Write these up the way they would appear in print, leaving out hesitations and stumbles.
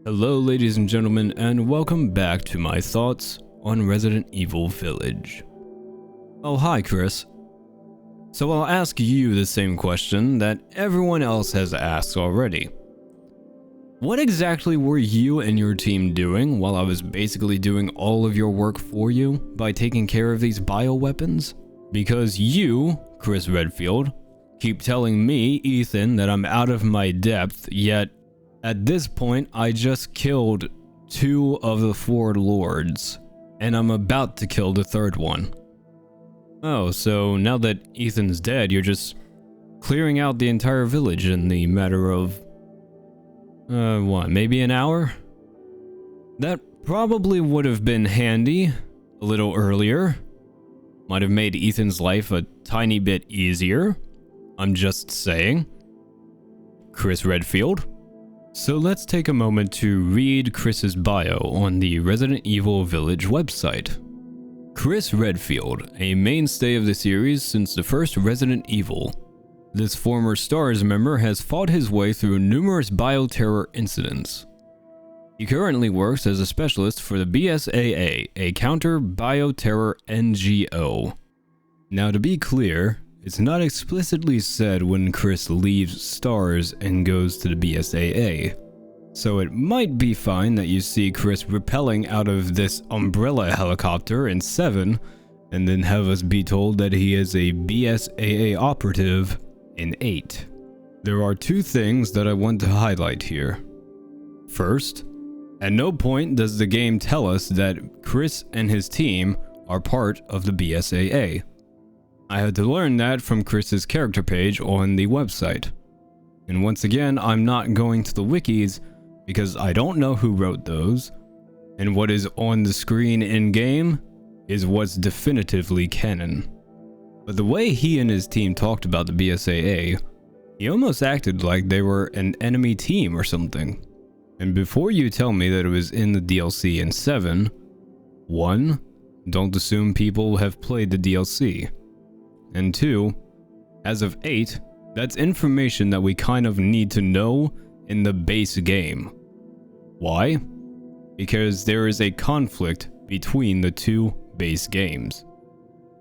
Hello ladies and gentlemen, and welcome back to my thoughts on Resident Evil Village. Oh hi Chris. So I'll ask you the same question that everyone else has asked already. What exactly were you and your team doing while I was basically doing all of your work for you by taking care of these bioweapons? Because you, Chris Redfield, keep telling me, Ethan, that I'm out of my depth, yet at this point, I just killed 2 of the 4 lords, and I'm about to kill the 3rd one. Oh, so now that Ethan's dead, you're just clearing out the entire village in the matter of, maybe an hour? That probably would have been handy a little earlier. Might have made Ethan's life a tiny bit easier. I'm just saying. Chris Redfield. So let's take a moment to read Chris's bio on the Resident Evil Village website. Chris Redfield, a mainstay of the series since the first Resident Evil. This former STARS member has fought his way through numerous bioterror incidents. He currently works as a specialist for the BSAA, a counter-bioterror NGO. Now to be clear, it's not explicitly said when Chris leaves STARS and goes to the BSAA, so it might be fine that you see Chris rappelling out of this umbrella helicopter in 7, and then have us be told that he is a BSAA operative in 8. There are 2 things that I want to highlight here. First, at no point does the game tell us that Chris and his team are part of the BSAA. I had to learn that from Chris's character page on the website. And once again, I'm not going to the wikis because I don't know who wrote those, and what is on the screen in-game is what's definitively canon. But the way he and his team talked about the BSAA, he almost acted like they were an enemy team or something. And before you tell me that it was in the DLC in 7, 1, don't assume people have played the DLC. And 2, as of 8, that's information that we kind of need to know in the base game. Why? Because there is a conflict between the 2 base games.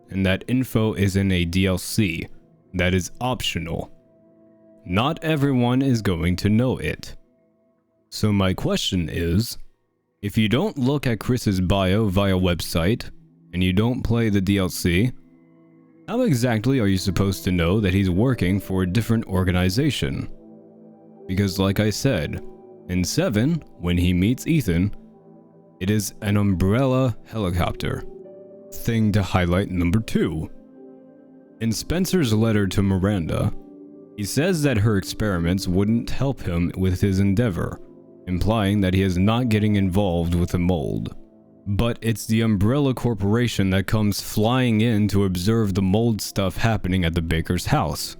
And that info is in a DLC that is optional. Not everyone is going to know it. So my question is, if you don't look at Chris's bio via website, and you don't play the DLC, how exactly are you supposed to know that he's working for a different organization? Because like I said, in 7, when he meets Ethan, it is an umbrella helicopter. Thing to highlight number 2. In Spencer's letter to Miranda, he says that her experiments wouldn't help him with his endeavor, implying that he is not getting involved with the mold. But it's the Umbrella Corporation that comes flying in to observe the mold stuff happening at the baker's house.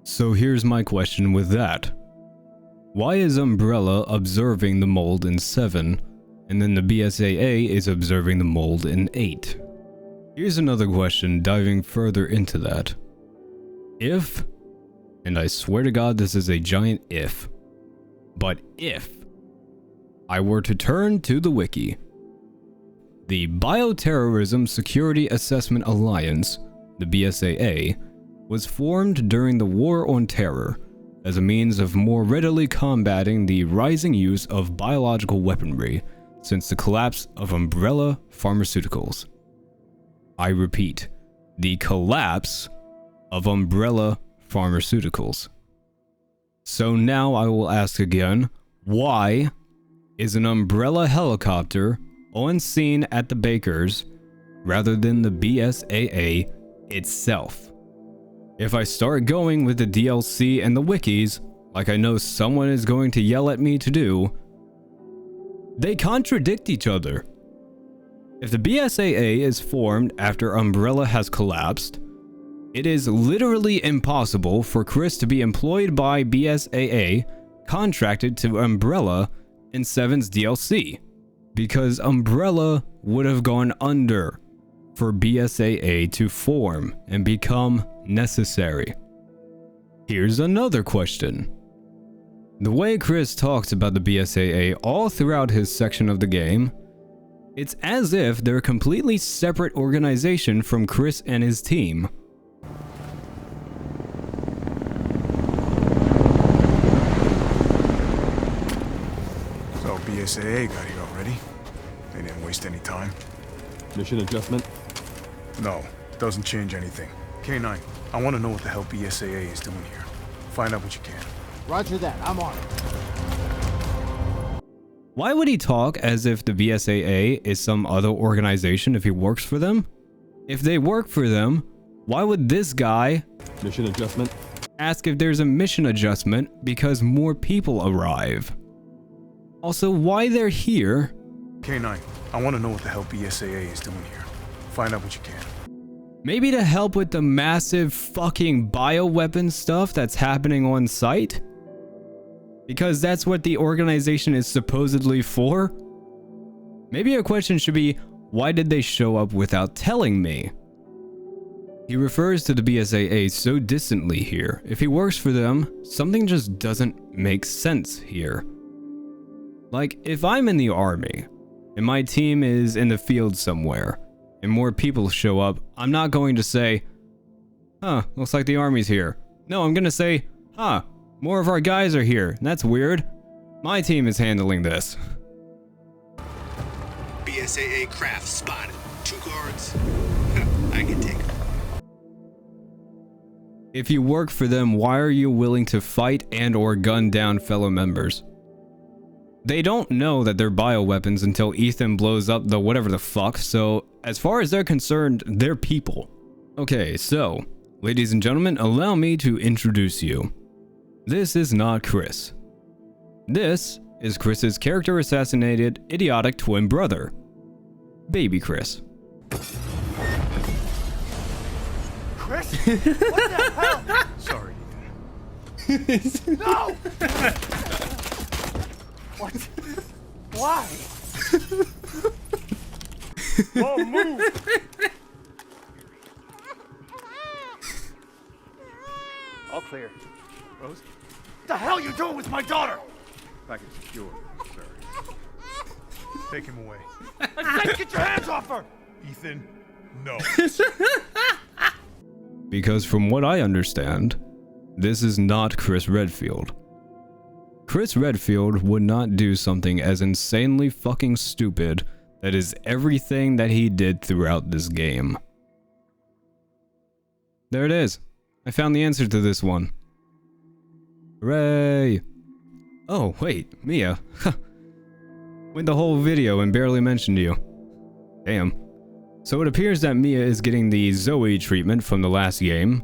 So here's my question with that. Why is Umbrella observing the mold in 7, and then the BSAA is observing the mold in 8? Here's another question diving further into that. If, and I swear to God this is a giant if, but if I were to turn to the wiki, the Bioterrorism Security Assessment Alliance, the BSAA, was formed during the War on Terror as a means of more readily combating the rising use of biological weaponry since the collapse of Umbrella Pharmaceuticals. I repeat, the collapse of Umbrella Pharmaceuticals. So now I will ask again, why is an Umbrella helicopter on scene at the Bakers rather than the BSAA itself? If I start going with the DLC and the wikis, like I know someone is going to yell at me to do, they contradict each other. If the BSAA is formed after Umbrella has collapsed, it is literally impossible for Chris to be employed by BSAA contracted to Umbrella in 7's DLC. Because Umbrella would have gone under for BSAA to form and become necessary. Here's another question. The way Chris talks about the BSAA all throughout his section of the game, it's as if they're a completely separate organization from Chris and his team. So BSAA got here already? They didn't waste any time? Mission adjustment? No, doesn't change anything. K9, I want to know what the hell BSAA is doing here. Find out what you can. Roger that, I'm on it. Why would he talk as if the BSAA is some other organization if he works for them? If they work for them, why would this guy Mission adjustment? ask if there's a mission adjustment because more people arrive? Also, why they're here? K9, I want to know what the hell BSAA is doing here. Find out what you can. Maybe to help with the massive fucking bioweapon stuff that's happening on site? Because that's what the organization is supposedly for? Maybe a question should be, why did they show up without telling me? He refers to the BSAA so distantly here. If he works for them, something just doesn't make sense here. Like, if I'm in the army, and my team is in the field somewhere, and more people show up, I'm not going to say, huh, looks like the army's here. No, I'm gonna say, huh, more of our guys are here. That's weird. My team is handling this. BSAA craft spotted. 2 guards. I can take them. If you work for them, why are you willing to fight and or gun down fellow members? They don't know that they're bioweapons until Ethan blows up the whatever the fuck, so as far as they're concerned, they're people. Okay, so, ladies and gentlemen, allow me to introduce you. This is not Chris. This is Chris's character-assassinated, idiotic twin brother. Baby Chris. Chris? What the hell? Sorry. No! What? Why? Oh, move! All clear. Rose? What the hell are you doing with my daughter? Package secure, sir. Take him away. I said get your hands off her! Ethan, no. Because from what I understand, this is not Chris Redfield. Chris Redfield would not do something as insanely fucking stupid that is everything that he did throughout this game. There it is. I found the answer to this one. Hooray! Oh, wait, Mia. Went the whole video and barely mentioned you. Damn. So it appears that Mia is getting the Zoe treatment from the last game.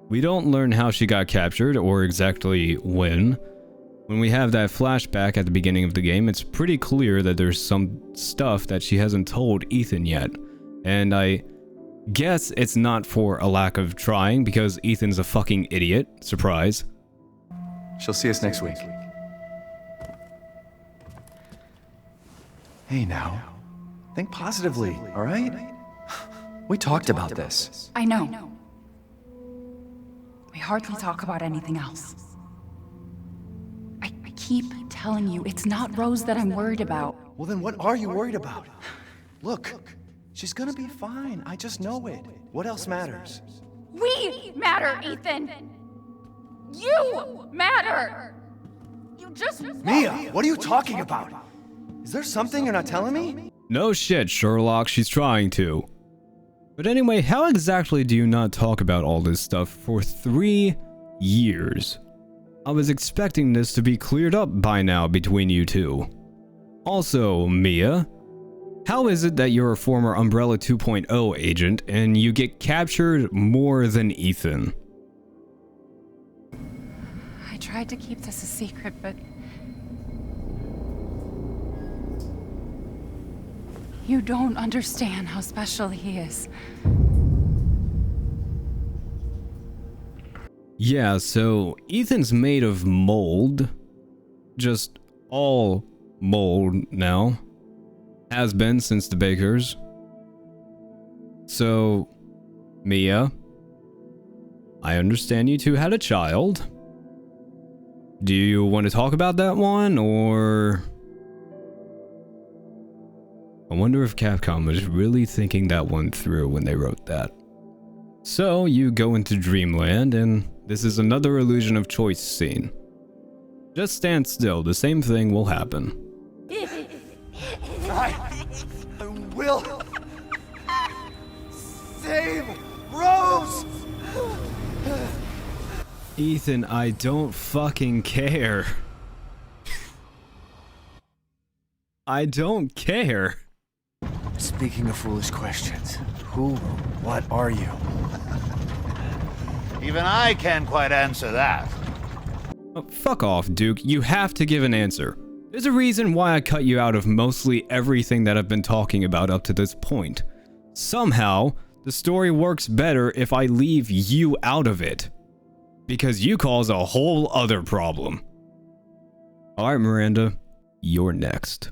We don't learn how she got captured or exactly when. When we have that flashback at the beginning of the game, it's pretty clear that there's some stuff that she hasn't told Ethan yet. And I guess it's not for a lack of trying, because Ethan's a fucking idiot. Surprise. She'll see us next week. Hey now, think positively, all right? We talked about this. I know. We hardly talk about anything else. I keep telling you, it's not Rose that I'm worried about. Well then what are you worried about? Look, she's gonna be fine. I just know it. What else matters? We matter, Ethan! You matter! You just... Mia, what are you talking about? Is there something you're not telling me? No shit, Sherlock, she's trying to. But anyway, how exactly do you not talk about all this stuff for 3 years? I was expecting this to be cleared up by now between you two. Also, Mia, how is it that you're a former Umbrella 2.0 agent and you get captured more than Ethan? I tried to keep this a secret, but... you don't understand how special he is. Yeah, so Ethan's made of mold. Just all mold now. Has been since the Bakers. So, Mia, I understand you two had a child. Do you want to talk about that one, or... I wonder if Capcom was really thinking that one through when they wrote that. So, you go into Dreamland, and this is another illusion of choice scene. Just stand still, the same thing will happen. I will save Rose! Ethan, I don't fucking care. I don't care. Speaking of foolish questions, who, what are you? Even I can't quite answer that. Oh, fuck off, Duke. You have to give an answer. There's a reason why I cut you out of mostly everything that I've been talking about up to this point. Somehow, the story works better if I leave you out of it. Because you cause a whole other problem. Alright, Miranda, you're next.